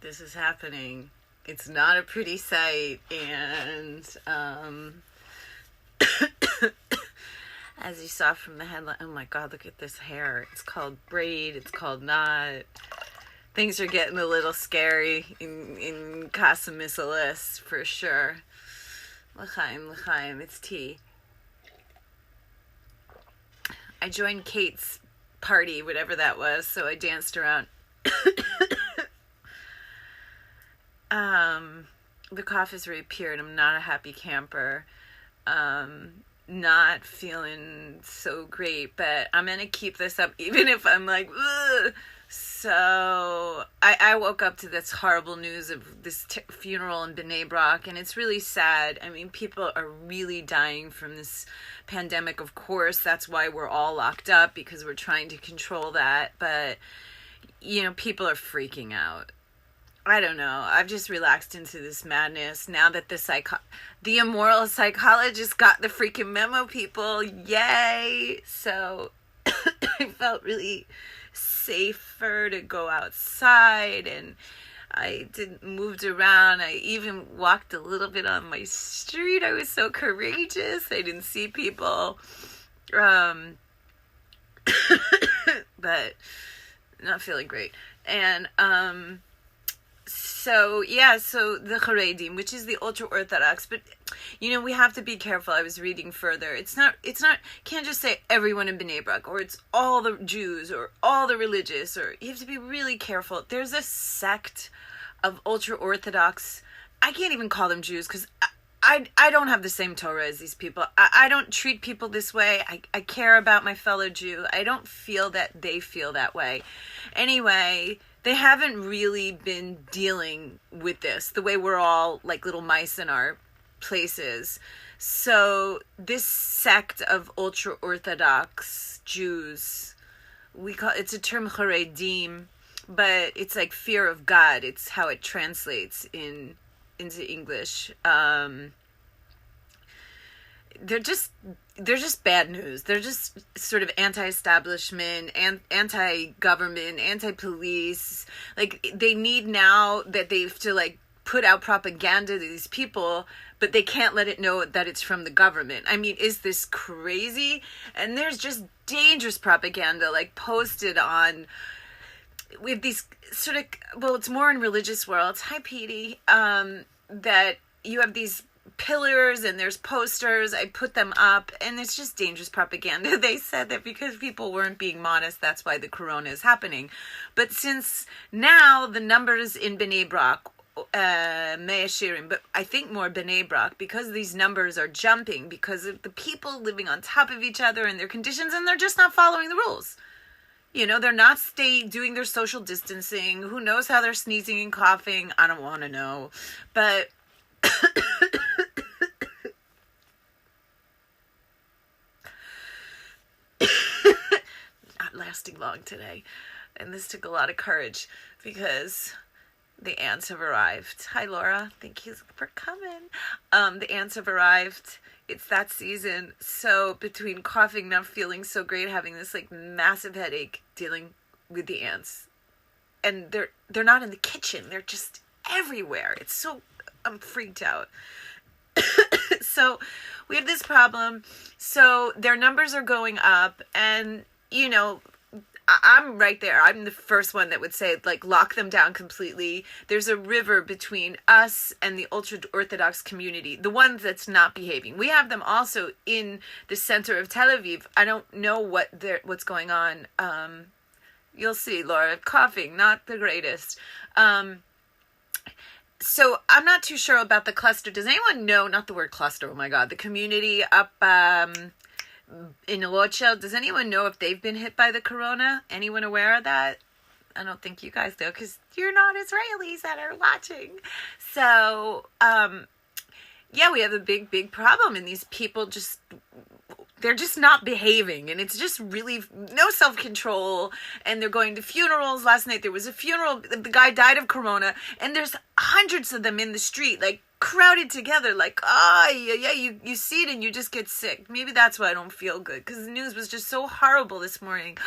This is happening. It's not a pretty sight, and as you saw from the headline, oh my god, look at this hair. It's called braid, it's called knot. Things are getting a little scary in Casa Misalis, for sure. L'chaim, it's tea. I joined Kate's party, whatever that was, so I danced around. The cough has reappeared. I'm not a happy camper. Not feeling so great, but I'm gonna keep this up even if I'm like, ugh. So I woke up to this horrible news of this funeral in Bnei Brak, and it's really sad. I mean, people are really dying from this pandemic. Of course, that's why we're all locked up, because we're trying to control that. But, you know, people are freaking out. I don't know. I've just relaxed into this madness now that the immoral psychologist got the freaking memo, people. Yay! So I felt really safer to go outside, and I moved around. I even walked a little bit on my street. I was so courageous. I didn't see people. But not feeling great. And so the Haredim, which is the ultra-Orthodox, but, you know, we have to be careful. I was reading further. It's not, can't just say everyone in Bnei Brak, or it's all the Jews, or all the religious, or you have to be really careful. There's a sect of ultra-Orthodox, I can't even call them Jews, because I don't have the same Torah as these people. I don't treat people this way. I care about my fellow Jew. I don't feel that they feel that way. Anyway, they haven't really been dealing with this the way we're all like little mice in our places. So this sect of ultra-Orthodox Jews, it's a term Haredim, but it's like fear of God. It's how it translates into English. They're just bad news. They're just sort of anti-establishment, and anti-government, anti-police. Like, they need now that they have to like put out propaganda to these people, but they can't let it know that it's from the government. I mean, is this crazy? And there's just dangerous propaganda like posted on with these sort of, well, it's more in religious worlds. Hi, Petey. That you have these pillars and there's posters. I put them up, and it's just dangerous propaganda. They said that because people weren't being modest, that's why the corona is happening. But since now the numbers in Bnei Brak, Mea Shirim, but I think more Bnei Brak, because these numbers are jumping because of the people living on top of each other and their conditions, and they're just not following the rules. You know, they're not doing their social distancing. Who knows how they're sneezing and coughing? I don't want to know. But not lasting long today. And this took a lot of courage because the ants have arrived. Hi, Laura. Thank you for coming. The ants have arrived. It's that season. So between coughing, not feeling so great, having this like massive headache, dealing with the ants, and they're not in the kitchen. They're just everywhere. It's so, I'm freaked out. So we have this problem. So their numbers are going up, and you know, I'm right there. I'm the first one that would say, like, lock them down completely. There's a river between us and the ultra-Orthodox community, the ones that's not behaving. We have them also in the center of Tel Aviv. I don't know what's going on. You'll see, Laura. Coughing, not the greatest. So I'm not too sure about the cluster. Does anyone know, not the word cluster, oh my God, the community up in Rothschild, does anyone know if they've been hit by the corona? Anyone aware of that? I don't think you guys do, because you're not Israelis that are watching. So, yeah, we have a big problem, and these people they're just not behaving, and it's just really no self-control, and they're going to funerals. Last night there was a funeral, the guy died of corona, and there's hundreds of them in the street, like crowded together, like, oh, yeah, you see it and you just get sick. Maybe that's why I don't feel good, because the news was just so horrible this morning.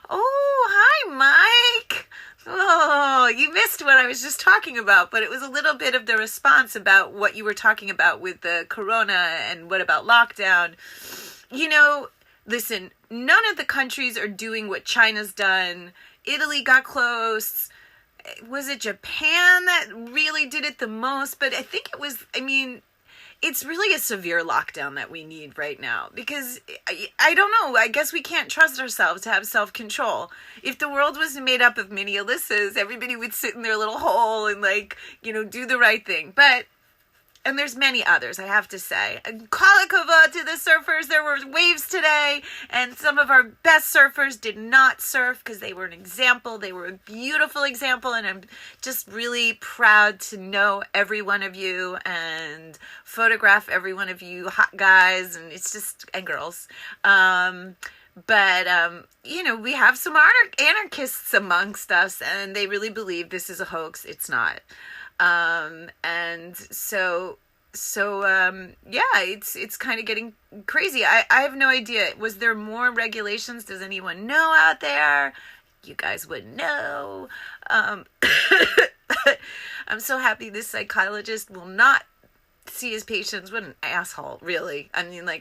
Oh, hi, Mike. Oh, you missed what I was just talking about, but it was a little bit of the response about what you were talking about with the corona and what about lockdown. You know, listen, none of the countries are doing what China's done. Italy got close. Was it Japan that really did it the most? But I think it was, it's really a severe lockdown that we need right now, because I don't know. I guess we can't trust ourselves to have self-control. If the world was made up of mini Alyssas, everybody would sit in their little hole and do the right thing. And there's many others, I have to say. Kolikova to the surfers. There were waves today, and some of our best surfers did not surf because they were an example. They were a beautiful example, and I'm just really proud to know every one of you and photograph every one of you hot guys and girls. We have some anarchists amongst us, and they really believe this is a hoax. It's not. It's kind of getting crazy. I have no idea. Was there more regulations? Does anyone know out there? You guys would know. I'm so happy this psychologist will not see his patients. What an asshole, really.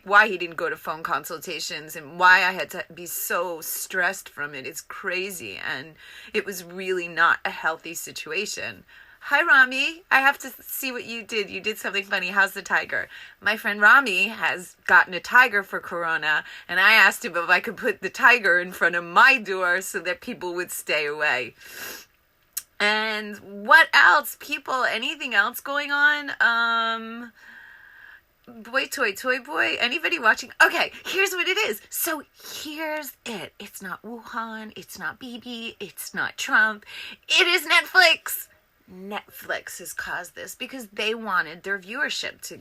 Why he didn't go to phone consultations and why I had to be so stressed from it. It's crazy. And it was really not a healthy situation. Hi, Rami. I have to see what you did. You did something funny. How's the tiger? My friend Rami has gotten a tiger for Corona, and I asked him if I could put the tiger in front of my door so that people would stay away. And what else? People, anything else going on? Toy boy, anybody watching? Okay, here's what it is. So here's it. It's not Wuhan. It's not Bibi. It's not Trump. It is Netflix. Netflix has caused this because they wanted their viewership to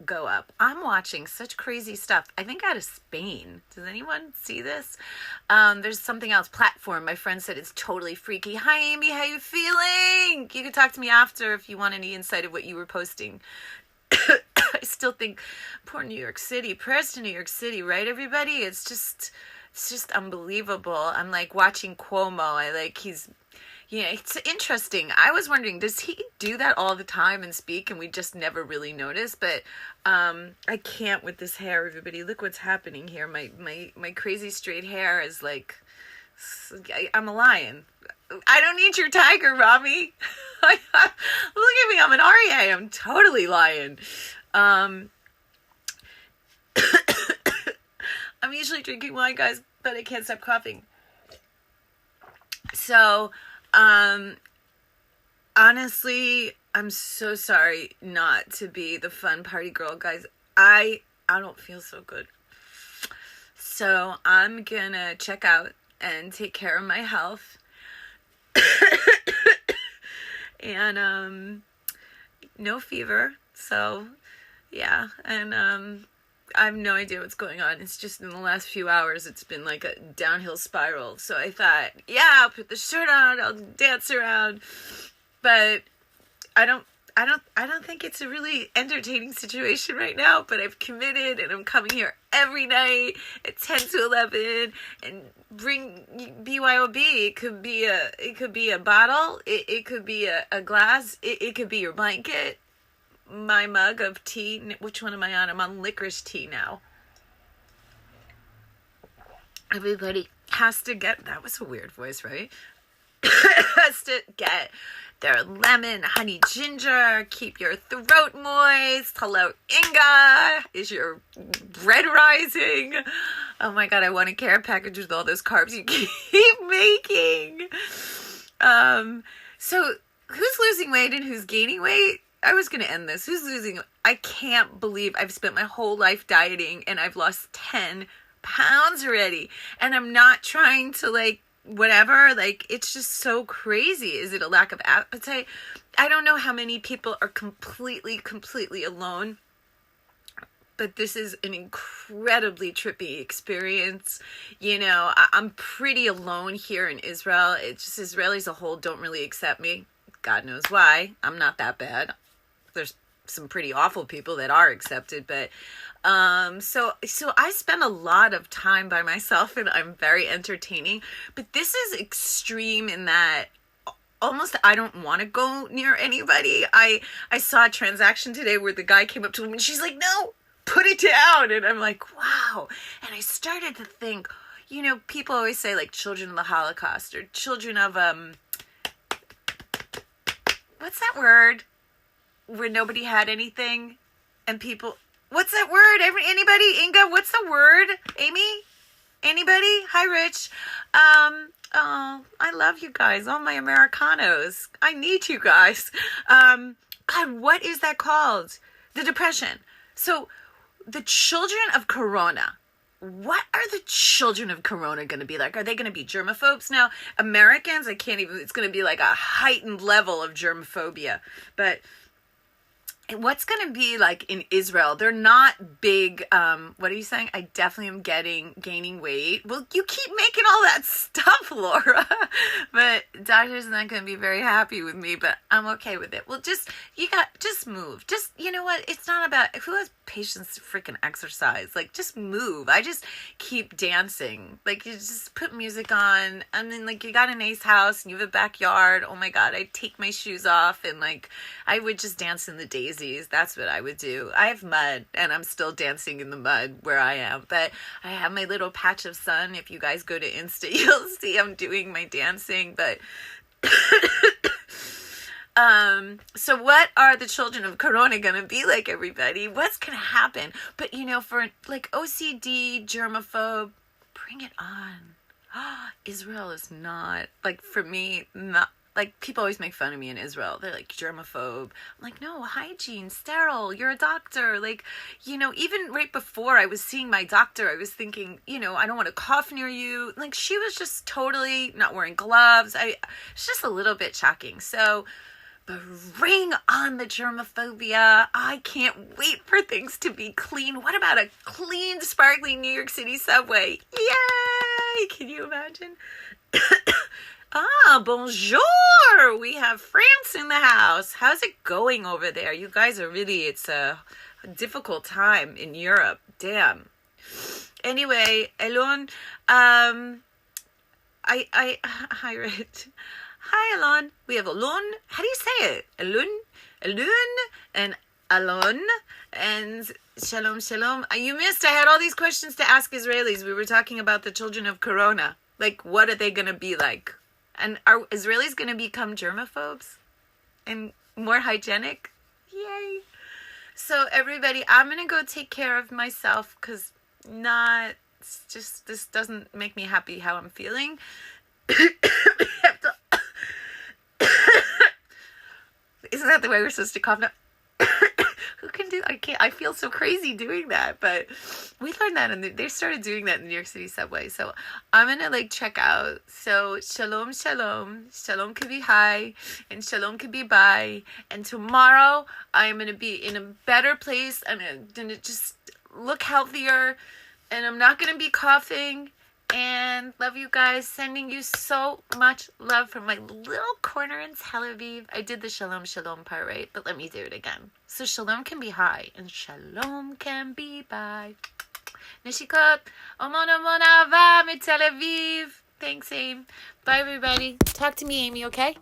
go up. I'm watching such crazy stuff. I think out of Spain. Does anyone see this? There's something else. Platform. My friend said it's totally freaky. Hi, Amy. How you feeling? You can talk to me after if you want any insight of what you were posting. I still think poor New York City. Prayers to New York City, right, everybody? It's just unbelievable. I'm watching Cuomo. It's interesting. I was wondering, does he do that all the time and speak and we just never really notice? But I can't with this hair, everybody. Look what's happening here. My crazy straight hair is I'm a lion. I don't need your tiger, Rami. Look at me. I'm an REA. I'm totally lying. I'm usually drinking wine, guys, but I can't stop coughing. So... honestly, I'm so sorry not to be the fun party girl, guys. I don't feel so good. So I'm gonna check out and take care of my health. And, no fever. So yeah. And, I have no idea what's going on. It's just in the last few hours, it's been like a downhill spiral. So I thought, yeah, I'll put the shirt on, I'll dance around. But I don't think it's a really entertaining situation right now, but I've committed and I'm coming here every night at 10 to 11 and bring BYOB. It could be a bottle. It could be a glass. It could be your blanket. My mug of tea. Which one am I on? I'm on licorice tea now. Everybody has to get, that was a weird voice, right? Has to get their lemon, honey, ginger, keep your throat moist. Hello, Inga. Is your bread rising? Oh my God, I want a care package with all those carbs you keep making. So who's losing weight and who's gaining weight? I was going to end this. Who's losing? I can't believe I've spent my whole life dieting and I've lost 10 pounds already. And I'm not trying to whatever. It's just so crazy. Is it a lack of appetite? I don't know how many people are completely alone. But this is an incredibly trippy experience. I'm pretty alone here in Israel. It's just Israelis as a whole don't really accept me. God knows why. I'm not that bad. There's some pretty awful people that are accepted, but so I spend a lot of time by myself, and I'm very entertaining. But this is extreme in that almost I don't want to go near anybody. I saw a transaction today where the guy came up to him and she's like, "No, put it down." And I'm like, wow. And I started to think, you know, people always say like children of the Holocaust or children of what's that word where nobody had anything and people, what's that word? Anybody? Inga, what's the word? Amy? Anybody? Hi, Rich. Oh, I love you guys. All my Americanos. I need you guys. God, what is that called? The Depression. So the children of Corona. What are the children of Corona going to be like? Are they going to be germaphobes? Now, Americans, I can't even, it's going to be like a heightened level of germophobia. But what's going to be like in Israel? They're not big. What are you saying? I definitely am gaining weight. Well, you keep making all that stuff, Laura. But doctor's not going to be very happy with me, but I'm okay with it. Well, just move. Just, you know what? It's not about who has patience to freaking exercise. Like, just move. I just keep dancing. Like, you just put music on. I mean, like, you got a nice house and you have a backyard. Oh my God, I'd take my shoes off and like, I would just dance in the daisies. That's what I would do. I have mud and I'm still dancing in the mud where I am, but I have my little patch of sun. If you guys go to Insta, you'll see I'm doing my dancing, but so what are the children of Corona going to be like, everybody? What's going to happen? But, you know, for like OCD, germaphobe, bring it on. Israel is not, like, for me, not, like, people always make fun of me in Israel. They're like, germaphobe. I'm like, no, hygiene, sterile, you're a doctor. Like, you know, even right before I was seeing my doctor, I was thinking, you know, I don't want to cough near you. Like, she was just totally not wearing gloves. It's just a little bit shocking. So, bring on the germophobia. I can't wait for things to be clean. What about a clean, sparkling New York City subway? Yay! Can you imagine? Bonjour! We have France in the house. How's it going over there? You guys are really, it's a difficult time in Europe. Damn. Anyway, Elon, hi, Rich. Hi, Alon. We have Alon. How do you say it? Alon, and Alon, and Shalom, Shalom. You missed. I had all these questions to ask Israelis. We were talking about the children of Corona. Like, what are they going to be like? And are Israelis going to become germaphobes and more hygienic? Yay. So, everybody, I'm going to go take care of myself because this doesn't make me happy how I'm feeling. Isn't that the way we're supposed to cough now? Who can do? I feel so crazy doing that, but we learned that, and they started doing that in the New York City subway. So I'm gonna like check out. So shalom, shalom, shalom could be hi, and shalom could be bye. And tomorrow I'm gonna be in a better place. I'm gonna just look healthier, and I'm not gonna be coughing. And love you guys. Sending you so much love from my little corner in Tel Aviv. I did the shalom, shalom part right, but let me do it again. So shalom can be hi, and shalom can be bye. Neshikot, amon amon ahava mit Tel Aviv. Thanks, Aim. Bye, everybody. Talk to me, Amy, okay?